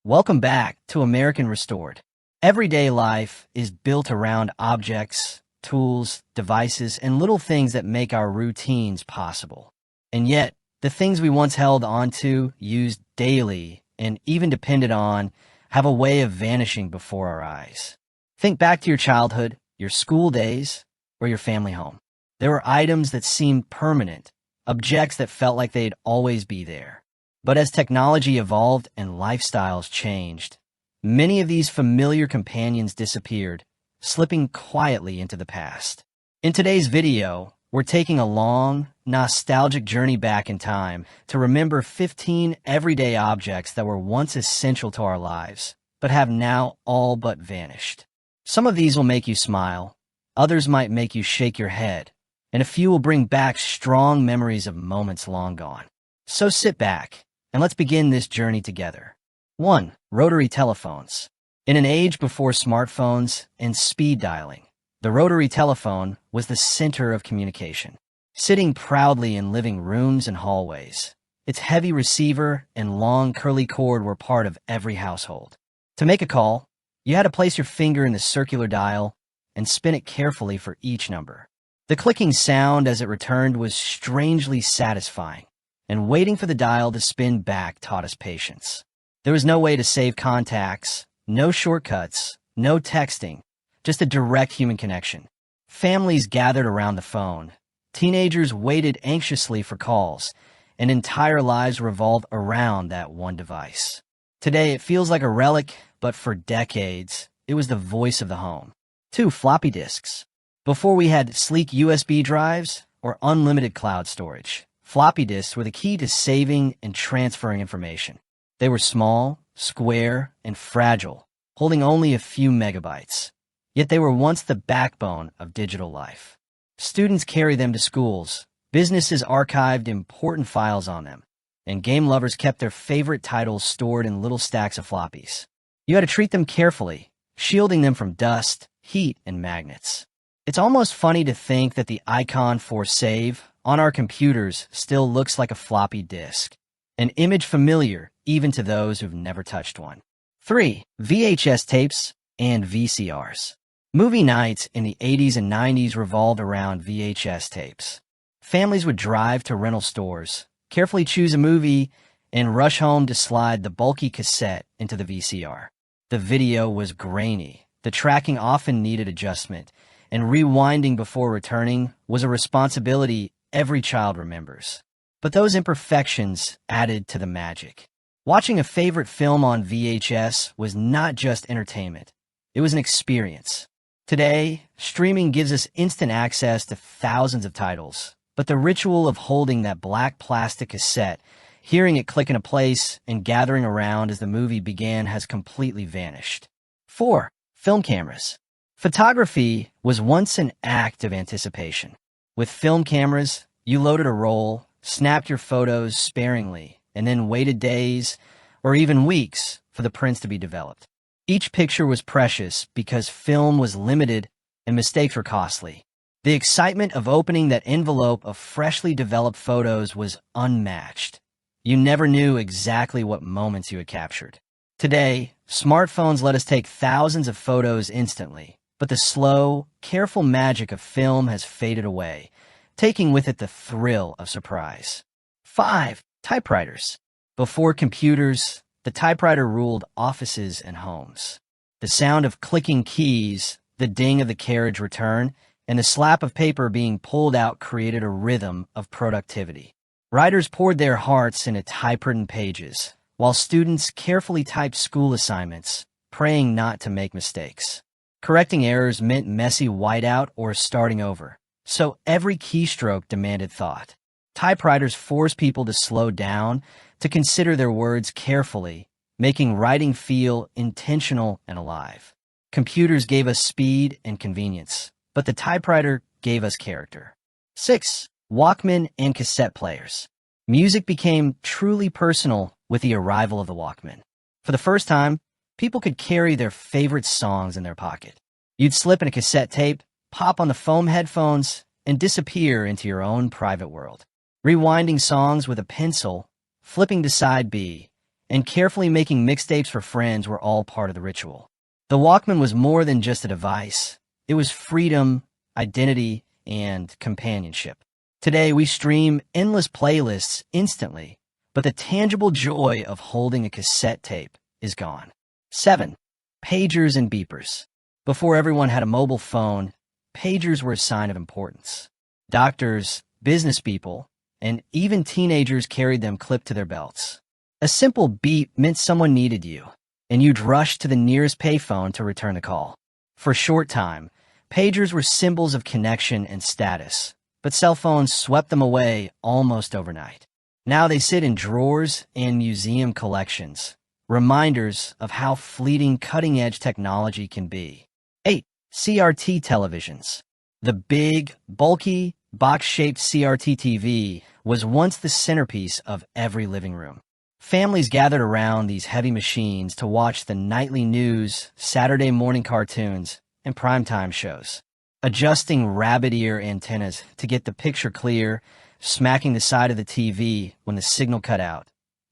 Welcome back to American Restored. Everyday life is built around objects, tools, devices, and little things that make our routines possible. And yet, the things we once held onto, used daily, and even depended on have a way of vanishing before our eyes. Think back to your childhood, your school days, or your family home. There were items that seemed permanent, objects that felt like they'd always be there. But as technology evolved and lifestyles changed, many of these familiar companions disappeared, slipping quietly into the past. In today's video, we're taking a long, nostalgic journey back in time to remember 15 everyday objects that were once essential to our lives, but have now all but vanished. Some of these will make you smile, others might make you shake your head, and a few will bring back strong memories of moments long gone. So sit back, and let's begin this journey together. 1. Rotary telephones. In an age before smartphones and speed dialing, the rotary telephone was the center of communication. Sitting proudly in living rooms and hallways, its heavy receiver and long curly cord were part of every household. To make a call, you had to place your finger in the circular dial and spin it carefully for each number. The clicking sound as it returned was strangely satisfying, and waiting for the dial to spin back taught us patience. There was no way to save contacts, no shortcuts, no texting, just a direct human connection. Families gathered around the phone. Teenagers waited anxiously for calls, and entire lives revolved around that one device. Today, it feels like a relic, but for decades, it was the voice of the home. 2. Floppy disks. Before we had sleek USB drives or unlimited cloud storage, floppy disks were the key to saving and transferring information. They were small, square, and fragile, holding only a few megabytes. Yet they were once the backbone of digital life. Students carried them to schools, businesses archived important files on them, and game lovers kept their favorite titles stored in little stacks of floppies. You had to treat them carefully, shielding them from dust, heat, and magnets. It's almost funny to think that the icon for save on our computers still looks like a floppy disk, an image familiar even to those who've never touched one. 3. VHS tapes and VCRs. Movie nights in the 80s and 90s revolved around VHS tapes. Families would drive to rental stores, carefully choose a movie, and rush home to slide the bulky cassette into the VCR. The video was grainy, the tracking often needed adjustment, and rewinding before returning was a responsibility every child remembers. But those imperfections added to the magic. Watching a favorite film on VHS was not just entertainment, it was an experience. Today, streaming gives us instant access to thousands of titles, but the ritual of holding that black plastic cassette, hearing it click into place, and gathering around as the movie began has completely vanished. 4. Film cameras. Photography was once an act of anticipation. With film cameras, you loaded a roll, snapped your photos sparingly, and then waited days or even weeks for the prints to be developed. Each picture was precious because film was limited and mistakes were costly. The excitement of opening that envelope of freshly developed photos was unmatched. You never knew exactly what moments you had captured. Today, smartphones let us take thousands of photos instantly, but the slow, careful magic of film has faded away, taking with it the thrill of surprise. 5. Typewriters. Before computers, the typewriter ruled offices and homes. The sound of clicking keys, the ding of the carriage return, and the slap of paper being pulled out created a rhythm of productivity. Writers poured their hearts into typewritten pages, while students carefully typed school assignments, praying not to make mistakes. Correcting errors meant messy whiteout or starting over, so every keystroke demanded thought. Typewriters forced people to slow down, to consider their words carefully, making writing feel intentional and alive. Computers gave us speed and convenience, but the typewriter gave us character. 6. Walkman and cassette players. Music became truly personal with the arrival of the Walkman. For the first time, people could carry their favorite songs in their pocket. You'd slip in a cassette tape, pop on the foam headphones, and disappear into your own private world. Rewinding songs with a pencil, flipping to side B, and carefully making mixtapes for friends were all part of the ritual. The Walkman was more than just a device. It was freedom, identity, and companionship. Today, we stream endless playlists instantly, but the tangible joy of holding a cassette tape is gone. 7. Pagers and beepers. Before everyone had a mobile phone, pagers were a sign of importance. Doctors, business people, and even teenagers carried them clipped to their belts. A simple beep meant someone needed you, and you'd rush to the nearest payphone to return the call. For a short time, pagers were symbols of connection and status, but cell phones swept them away almost overnight. Now they sit in drawers and museum collections, reminders of how fleeting cutting-edge technology can be. 8. CRT televisions. The big, bulky, box-shaped CRT TV was once the centerpiece of every living room. Families gathered around these heavy machines to watch the nightly news, Saturday morning cartoons, and primetime shows. Adjusting rabbit ear antennas to get the picture clear, smacking the side of the TV when the signal cut out.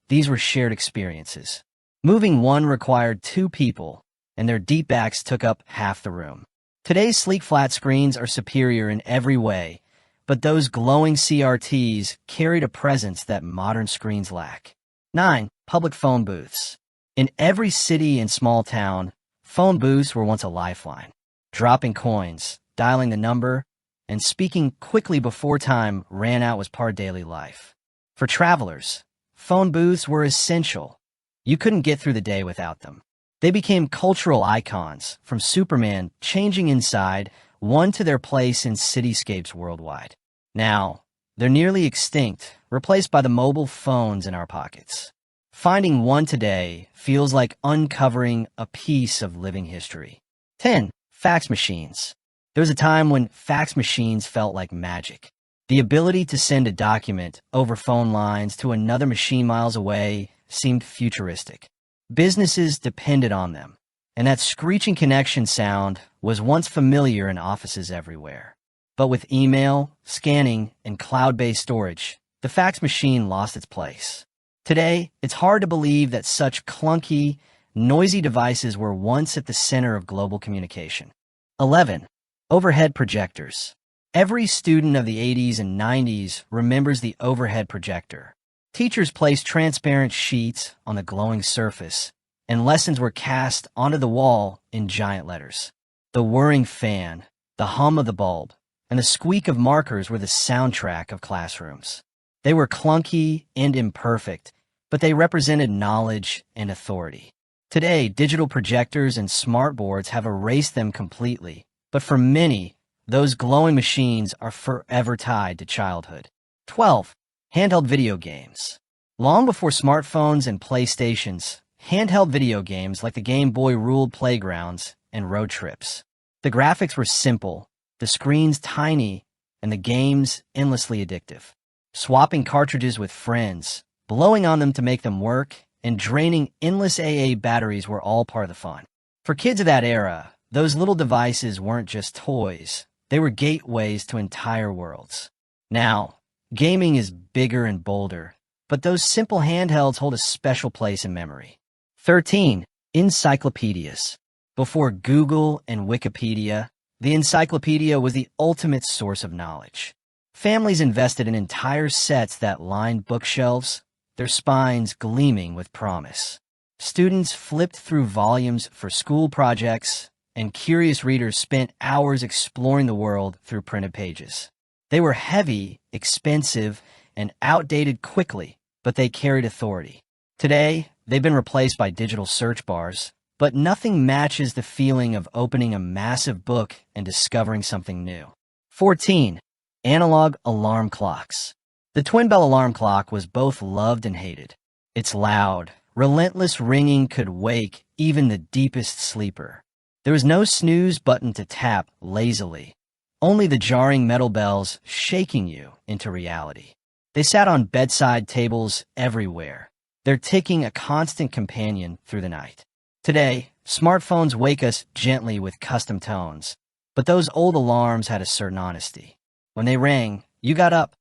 These were shared experiences. Moving one required 2 people, and their deep backs took up half the room. Today's sleek flat screens are superior in every way, but those glowing CRTs carried a presence that modern screens lack. 9. Public phone booths. In every city and small town, phone booths were once a lifeline. Dropping coins, dialing the number, and speaking quickly before time ran out was part of daily life. For travelers, phone booths were essential. You couldn't get through the day without them. They became cultural icons, from Superman changing inside one to their place in cityscapes worldwide. Now, they're nearly extinct, replaced by the mobile phones in our pockets. Finding one today feels like uncovering a piece of living history. 10. Fax machines. There was a time when fax machines felt like magic. The ability to send a document over phone lines to another machine miles away seemed futuristic. Businesses depended on them, and that screeching connection sound was once familiar in offices everywhere. But with email, scanning, and cloud-based storage, the fax machine lost its place. Today, it's hard to believe that such clunky, noisy devices were once at the center of global communication. 11. Overhead projectors. Every student of the 80s and 90s remembers the overhead projector. Teachers placed transparent sheets on the glowing surface, and lessons were cast onto the wall in giant letters. The whirring fan, the hum of the bulb, and the squeak of markers were the soundtrack of classrooms. They were clunky and imperfect, but they represented knowledge and authority. Today, digital projectors and smartboards have erased them completely, but for many, those glowing machines are forever tied to childhood. 12. Handheld video games. Long before smartphones and PlayStations, handheld video games like the Game Boy ruled playgrounds and road trips. The graphics were simple, the screens tiny, and the games endlessly addictive. Swapping cartridges with friends, blowing on them to make them work, and draining endless AA batteries were all part of the fun. For kids of that era, those little devices weren't just toys, they were gateways to entire worlds. Now, gaming is bigger and bolder, but those simple handhelds hold a special place in memory. 13. Encyclopedias. Before Google and Wikipedia, the encyclopedia was the ultimate source of knowledge. Families invested in entire sets that lined bookshelves, their spines gleaming with promise. Students flipped through volumes for school projects, and curious readers spent hours exploring the world through printed pages. They were heavy, expensive, and outdated quickly, but they carried authority. Today, they've been replaced by digital search bars, but nothing matches the feeling of opening a massive book and discovering something new. 14. Analog alarm clocks. The twin bell alarm clock was both loved and hated. Its loud, relentless ringing could wake even the deepest sleeper. There was no snooze button to tap lazily, only the jarring metal bells shaking you into reality. They sat on bedside tables everywhere, their ticking a constant companion through the night. Today, smartphones wake us gently with custom tones, but those old alarms had a certain honesty. When they rang, you got up.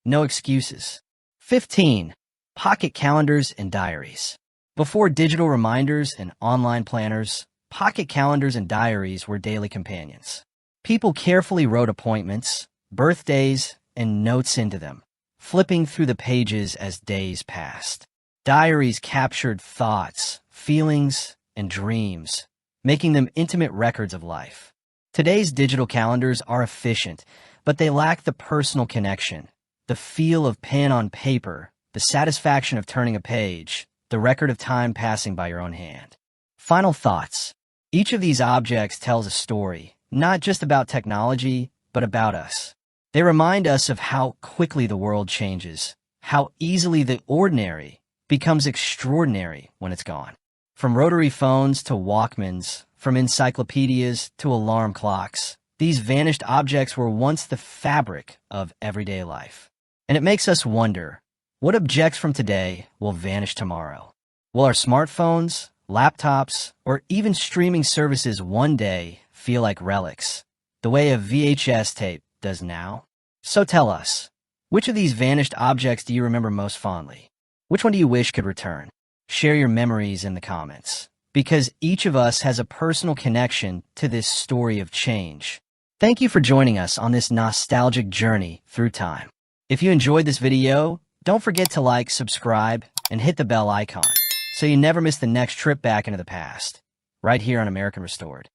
No excuses. 15. Pocket calendars and diaries. Before digital reminders and online planners, pocket calendars and diaries were daily companions. People carefully wrote appointments, birthdays, and notes into them, flipping through the pages as days passed. Diaries captured thoughts, feelings, and dreams, making them intimate records of life. Today's digital calendars are efficient, but they lack the personal connection, the feel of pen on paper, the satisfaction of turning a page, the record of time passing by your own hand. Final thoughts. Each of these objects tells a story, not just about technology, but about us. They remind us of how quickly the world changes, how easily the ordinary becomes extraordinary when it's gone. From rotary phones to Walkmans, from encyclopedias to alarm clocks, these vanished objects were once the fabric of everyday life. And it makes us wonder, what objects from today will vanish tomorrow? Will our smartphones, laptops, or even streaming services one day feel like relics, the way a VHS tape does now? So tell us, which of these vanished objects do you remember most fondly? Which one do you wish could return? Share your memories in the comments, because each of us has a personal connection to this story of change. Thank you for joining us on this nostalgic journey through time. If you enjoyed this video, don't forget to like, subscribe, and hit the bell icon so you never miss the next trip back into the past, right here on American Restored.